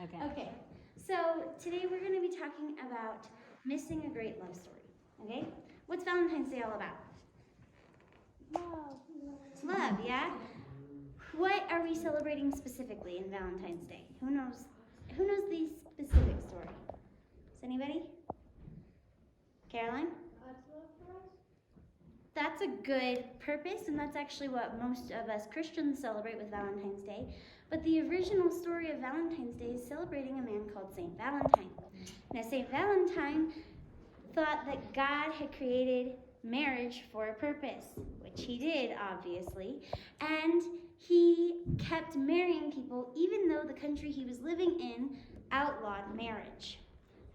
Okay. So today we're going to be talking about missing a great love story. Okay? What's Valentine's Day all about? Love, yeah? What are we celebrating specifically in Valentine's Day? Who knows the specific story? Does anybody? Caroline? God's love for us? That's a good purpose, and that's actually what most of us Christians celebrate with Valentine's Day. But the original story of Valentine's Day is celebrating a man called Saint Valentine. Now, Saint Valentine thought that God had created marriage for a purpose, which he did, obviously, and he kept marrying people even though the country he was living in outlawed marriage.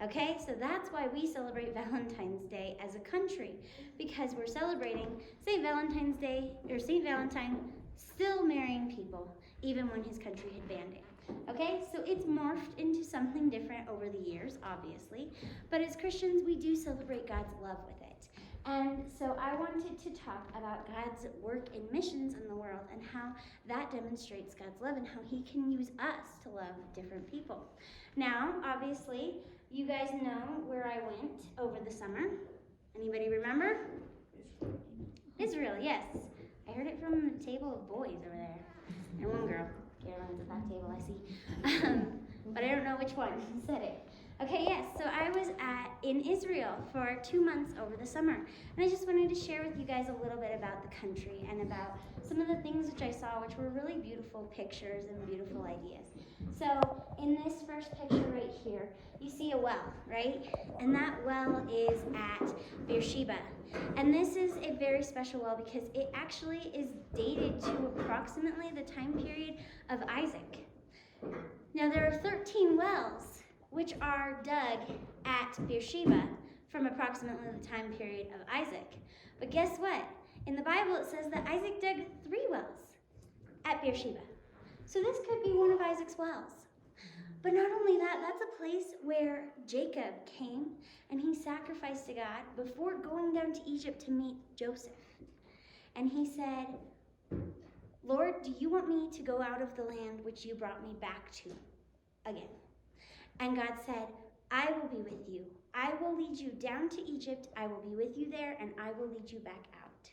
Okay, so that's why we celebrate Valentine's Day as a country, because we're celebrating St. Valentine's Day, or St. Valentine still marrying people, even when his country had banned it. Okay, so it's morphed into something different over the years, obviously, but as Christians, we do celebrate God's love with it. And so I wanted to talk about God's work in missions in the world and how that demonstrates God's love and how he can use us to love different people. Now, obviously, you guys know where I went over the summer. Anybody remember? Israel, yes. I heard it from the table of boys over there. And one girl. Caroline's at that table, I see. But I don't know which one said it. Okay, yes, so I was in Israel for 2 months over the summer. And I just wanted to share with you guys a little bit about the country and about some of the things which I saw, which were really beautiful pictures and beautiful ideas. So in this first picture right here, you see a well, right? And that well is at Beersheba. And this is a very special well because it actually is dated to approximately the time period of Isaac. Now there are 13 wells which are dug at Beersheba from approximately the time period of Isaac. But guess what? In the Bible it says that Isaac dug 3 wells at Beersheba. So this could be one of Isaac's wells. But not only that, that's a place where Jacob came and he sacrificed to God before going down to Egypt to meet Joseph. And he said, Lord, do you want me to go out of the land which you brought me back to again? And God said, I will be with you. I will lead you down to Egypt. I will be with you there, and I will lead you back out.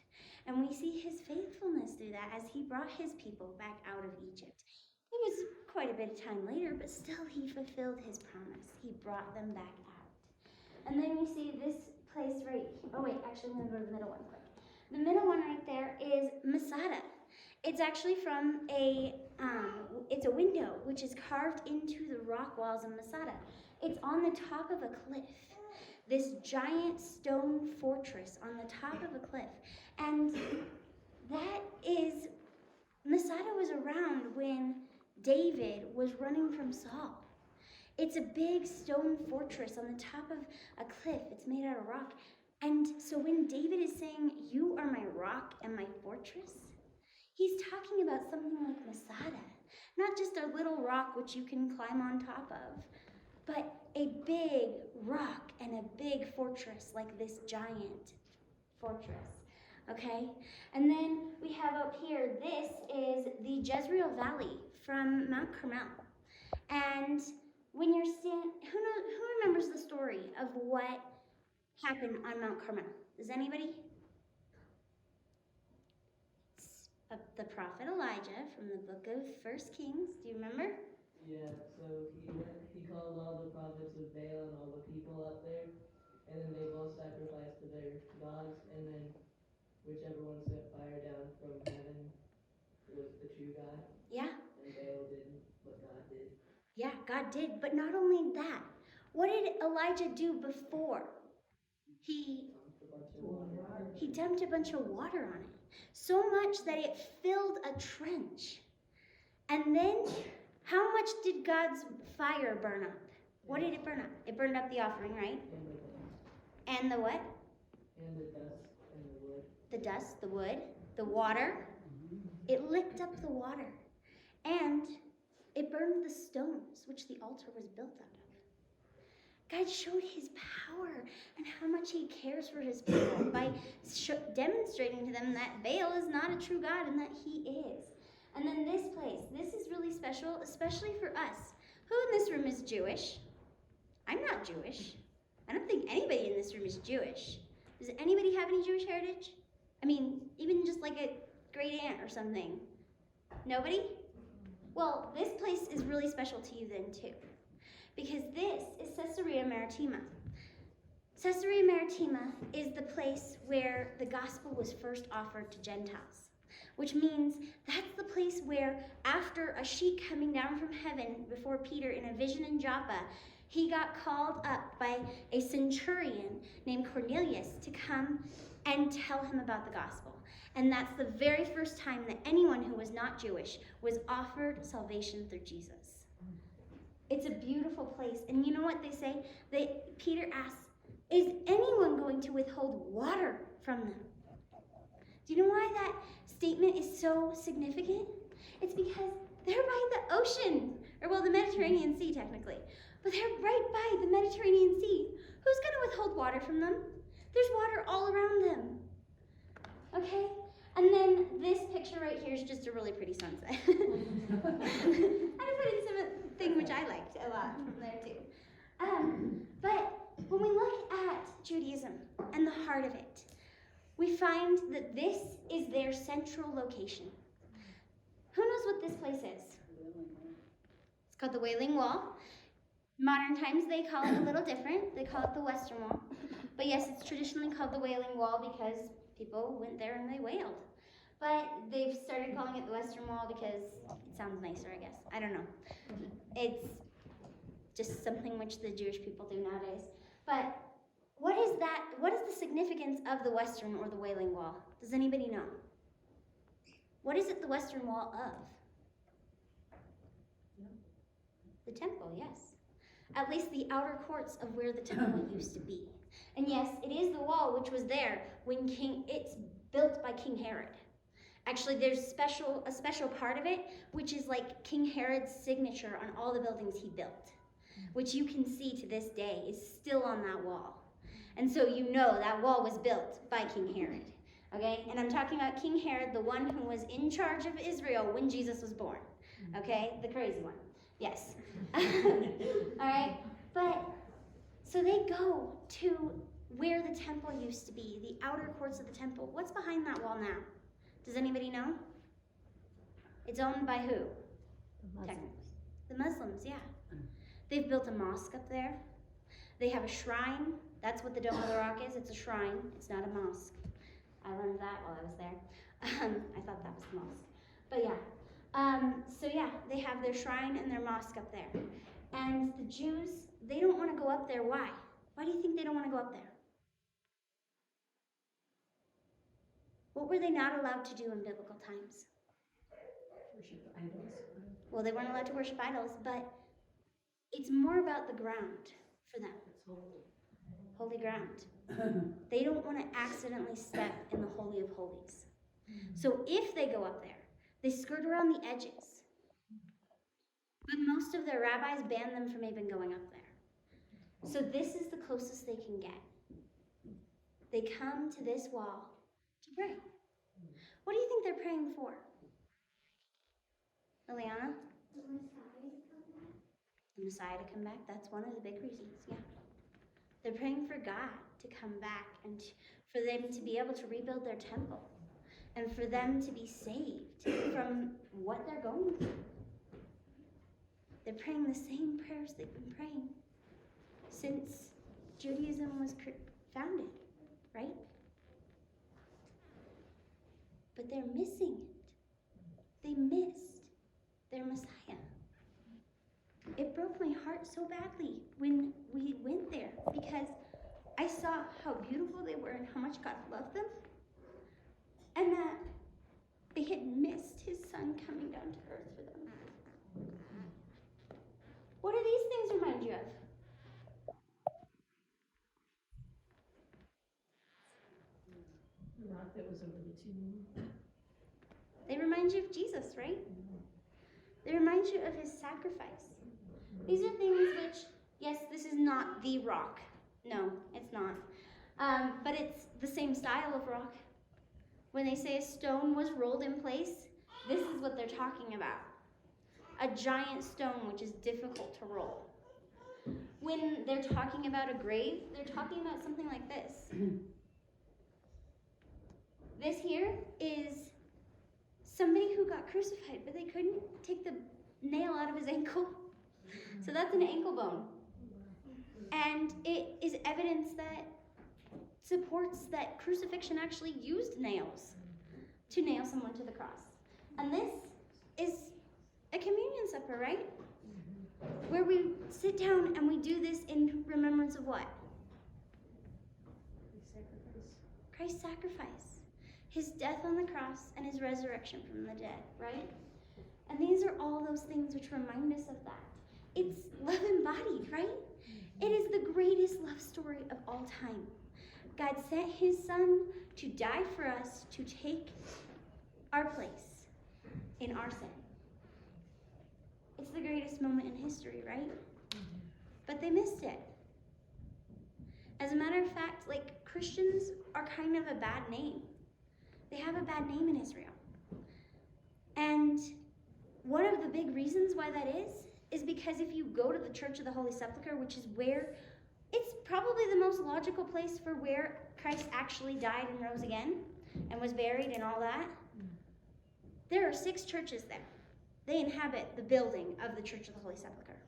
And we see his faithfulness through that as he brought his people back out of Egypt. It was quite a bit of time later, but still he fulfilled his promise. He brought them back out. And then we see this place right here. Oh wait, actually I'm going to go to the middle one quick. The middle one right there is Masada. It's actually from it's a window which is carved into the rock walls of Masada. It's on the top of a cliff. This giant stone fortress on the top of a cliff. And that is, Masada was around when David was running from Saul. It's a big stone fortress on the top of a cliff. It's made out of rock. And so when David is saying, you are my rock and my fortress, he's talking about something like Masada. Not just a little rock which you can climb on top of, but a big rock and a big fortress like this giant fortress. Okay? And then we have up here, this is the Jezreel Valley from Mount Carmel. And when you're who remembers the story of what happened on Mount Carmel? Does anybody? The prophet Elijah from the book of 1 Kings. Do you remember? Yeah, so he called all the prophets of Baal and all the people up there, and then they both sacrificed to their gods, and then whichever one sent fire down from heaven was the true God. Yeah. And Baal didn't, but God did. Yeah, God did. But not only that, what did Elijah do before? He dumped a bunch of water on it. So much that it filled a trench. And then, how much did God's fire burn up? What did it burn up? It burned up the offering, right? And the what? And the dust and the wood. The dust, the wood, the water. It licked up the water. And it burned the stones which the altar was built out of. God showed his power and how much he cares for his people by demonstrating to them that Baal is not a true God and that he is. And then this place, this is really special, especially for us. Who in this room is Jewish? I'm not Jewish. I don't think anybody in this room is Jewish. Does anybody have any Jewish heritage? I mean, even just like a great aunt or something. Nobody? Well, this place is really special to you then too, because this is Caesarea Maritima. Caesarea Maritima is the place where the gospel was first offered to Gentiles, which means that's the place where, after a sheet coming down from heaven before Peter in a vision in Joppa, he got called up by a centurion named Cornelius to come and tell him about the gospel. And that's the very first time that anyone who was not Jewish was offered salvation through Jesus. It's a beautiful place. And you know what they say? Peter asks, is anyone going to withhold water from them? Do you know why that statement is so significant? It's because they're by the ocean, or well, the Mediterranean Sea technically. But they're right by the Mediterranean Sea. Who's going to withhold water from them? There's water all around them. Okay? And then this picture right here is just a really pretty sunset. I put in something which I liked a lot from there too. But when we look at Judaism and the heart of it, we find that this is their central location. Who knows what this place is? It's called the Wailing Wall. Modern times they call it a little different. They call it the Western Wall. But yes, it's traditionally called the Wailing Wall because people went there and they wailed. But they've started calling it the Western Wall because it sounds nicer, I guess. I don't know. It's just something which the Jewish people do nowadays. But what is that? What is the significance of the Western or the Wailing Wall? Does anybody know? What is it the Western Wall of? The temple, yes. At least the outer courts of where the temple used to be. And yes, it is the wall which was there when it's built by King Herod. Actually, there's a special part of it, which is like King Herod's signature on all the buildings he built, which you can see to this day is still on that wall. And so you know that wall was built by King Herod, okay? And I'm talking about King Herod, the one who was in charge of Israel when Jesus was born, okay? The crazy one, yes. All right, but so they go to where the temple used to be, the outer courts of the temple. What's behind that wall now? Does anybody know? It's owned by who? The Muslims, yeah. They've built a mosque up there. They have a shrine. That's what the Dome of the Rock is. It's a shrine. It's not a mosque. I learned that while I was there. I thought that was the mosque. But yeah. So yeah, they have their shrine and their mosque up there. And the Jews, they don't want to go up there. Why? Why do you think they don't want to go up there? What were they not allowed to do in biblical times? Worship idols. Well, they weren't allowed to worship idols, but it's more about the ground for them. It's holy. Holy ground. They don't want to accidentally step in the Holy of Holies. So if they go up there, they skirt around the edges. But most of their rabbis ban them from even going up there. So this is the closest they can get. They come to this wall to pray. What do you think they're praying for? Liliana? The Messiah to come back. That's one of the big reasons, yeah. They're praying for God to come back and for them to be able to rebuild their temple and for them to be saved from what they're going through. They're praying the same prayers they've been praying since Judaism was founded, right? But they're missing it. They missed their Messiah. It broke my heart so badly when we went there because I saw how beautiful they were and how much God loved them, and that they had missed his son coming down to earth for them. What do these things remind you of? The rock that was over the tomb. They remind you of Jesus, right? They remind you of his sacrifice. These are things which, yes, this is not the rock. No, it's not. But it's the same style of rock. When they say a stone was rolled in place, this is what they're talking about. a giant stone which is difficult to roll. When they're talking about a grave, they're talking about something like this. This here is somebody who got crucified, but they couldn't take the nail out of his ankle. So that's an ankle bone. And it is evidence that supports that crucifixion actually used nails to nail someone to the cross. And this is a communion supper, right? Where we sit down and we do this in remembrance of what? Christ's sacrifice. His death on the cross and his resurrection from the dead, right? And these are all those things which remind us of that. It's love embodied, right? It is the greatest love story of all time. God sent his son to die for us, to take our place in our sin. It's the greatest moment in history, right? But they missed it. As a matter of fact, like, Christians are kind of a bad name. They have a bad name in Israel. And one of the big reasons why that is because if you go to the Church of the Holy Sepulchre, which is where, it's probably the most logical place for where Christ actually died and rose again and was buried and all that. There are 6 churches there. They inhabit the building of the Church of the Holy Sepulchre.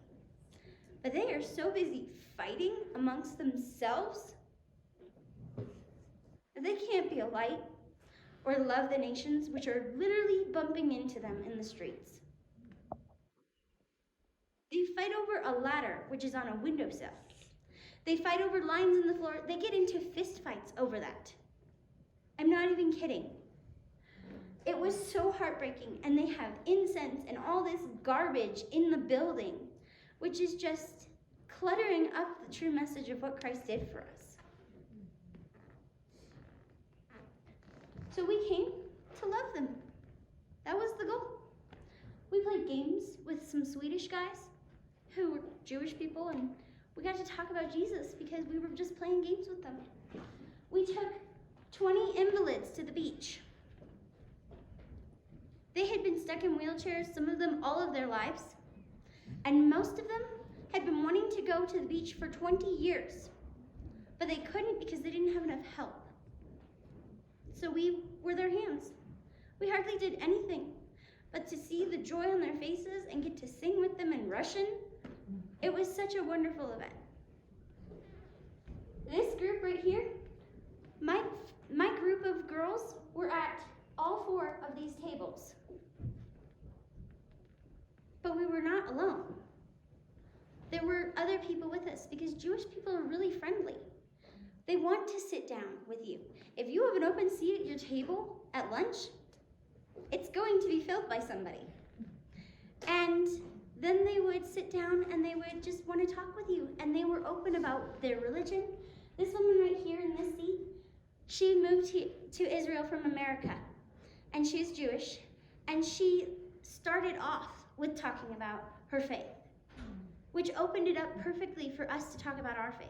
But they are so busy fighting amongst themselves that they can't be a light or love the nations, which are literally bumping into them in the streets. They fight over a ladder, which is on a windowsill. They fight over lines in the floor. They get into fist fights over that. I'm not even kidding. It was so heartbreaking, and they have incense and all this garbage in the building, which is just cluttering up the true message of what Christ did for us. So we came to love them. That was the goal. We played games with some Swedish guys who were Jewish people, and we got to talk about Jesus because we were just playing games with them. We took 20 invalids to the beach. They had been stuck in wheelchairs, some of them all of their lives, and most of them had been wanting to go to the beach for 20 years, but they couldn't because they didn't have enough help. So we were their hands. We hardly did anything, but to see the joy on their faces and get to sing with them in Russian, it was such a wonderful event. This group right here, my group of girls were at all 4 of these tables. But we were not alone. There were other people with us because Jewish people are really friendly. They want to sit down with you. If you have an open seat at your table at lunch, it's going to be filled by somebody. And then they would sit down and they would just want to talk with you. And they were open about their religion. This woman right here in this seat, she moved to Israel from America. And she's Jewish. And she started off with talking about her faith, which opened it up perfectly for us to talk about our faith.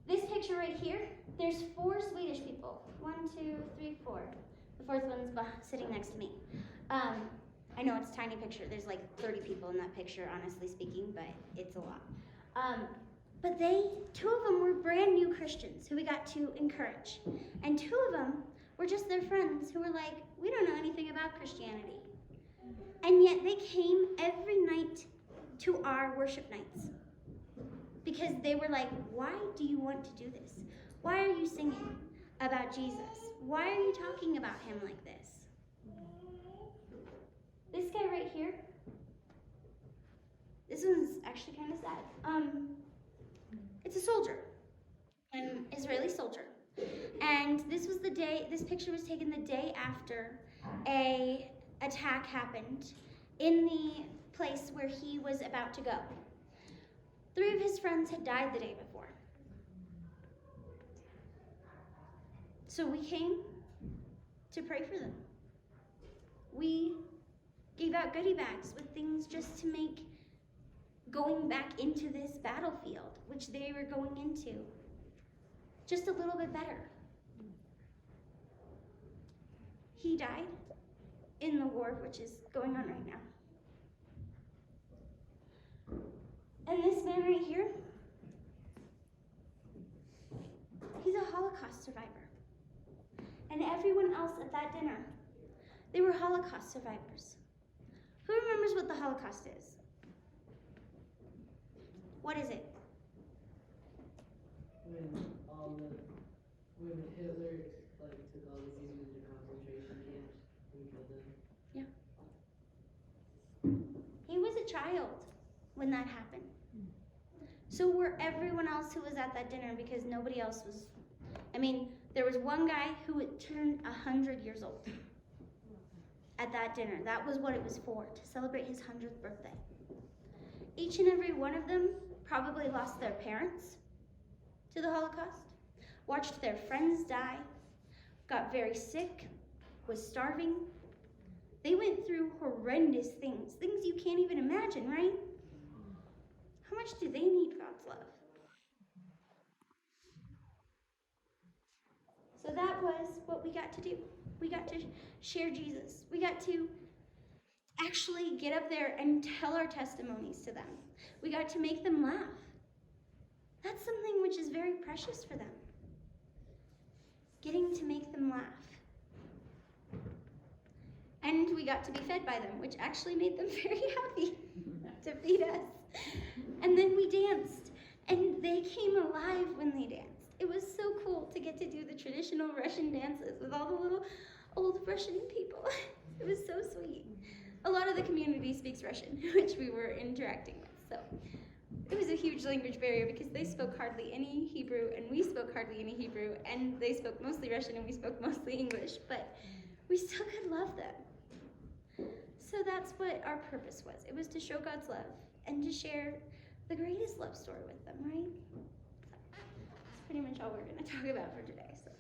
This picture right here, there's 4 Swedish people. 1, 2, 3, 4. The 4th one's sitting next to me. I know it's a tiny picture. There's like 30 people in that picture, honestly speaking, but it's a lot. But 2 of them were brand new Christians who we got to encourage. And 2 of them were just their friends who were like, we don't know anything about Christianity. And yet they came every night to our worship nights. Because they were like, why do you want to do this? Why are you singing about Jesus? Why are you talking about him like this? This guy right here, this one's actually kind of sad. It's a soldier, an Israeli soldier. And this picture was taken the day after a attack happened in the place where he was about to go. 3 of his friends had died the day before. So we came to pray for them. We gave out goodie bags with things just to make going back into this battlefield, which they were going into, just a little bit better. He died, in the war, which is going on right now. And this man right here, he's a Holocaust survivor. And everyone else at that dinner, they were Holocaust survivors. Who remembers what the Holocaust is? What is it? When Hitler took all the Jews into concentration camps and killed them. He was a child when that happened. So were everyone else who was at that dinner, because nobody else was. There was one guy who had turned 100 years old at that dinner. That was what it was for, to celebrate his 100th birthday. Each and every one of them probably lost their parents to the Holocaust, watched their friends die, got very sick, was starving. They went through horrendous things you can't even imagine, right? How much do they need God's love? So that was what we got to do. We got to share Jesus. We got to actually get up there and tell our testimonies to them. We got to make them laugh. That's something which is very precious for them. Getting to make them laugh. And we got to be fed by them, which actually made them very happy to feed us. And then we danced, and they came alive when they danced. It was so cool to get to do the traditional Russian dances with all the little old Russian people. It was so sweet. A lot of the community speaks Russian, which we were interacting with. So it was a huge language barrier because they spoke hardly any Hebrew, and we spoke hardly any Hebrew, and they spoke mostly Russian, and we spoke mostly English, but we still could love them. So that's what our purpose was. It was to show God's love and to share the greatest love story with them, right? That's pretty much all we're going to talk about for today. So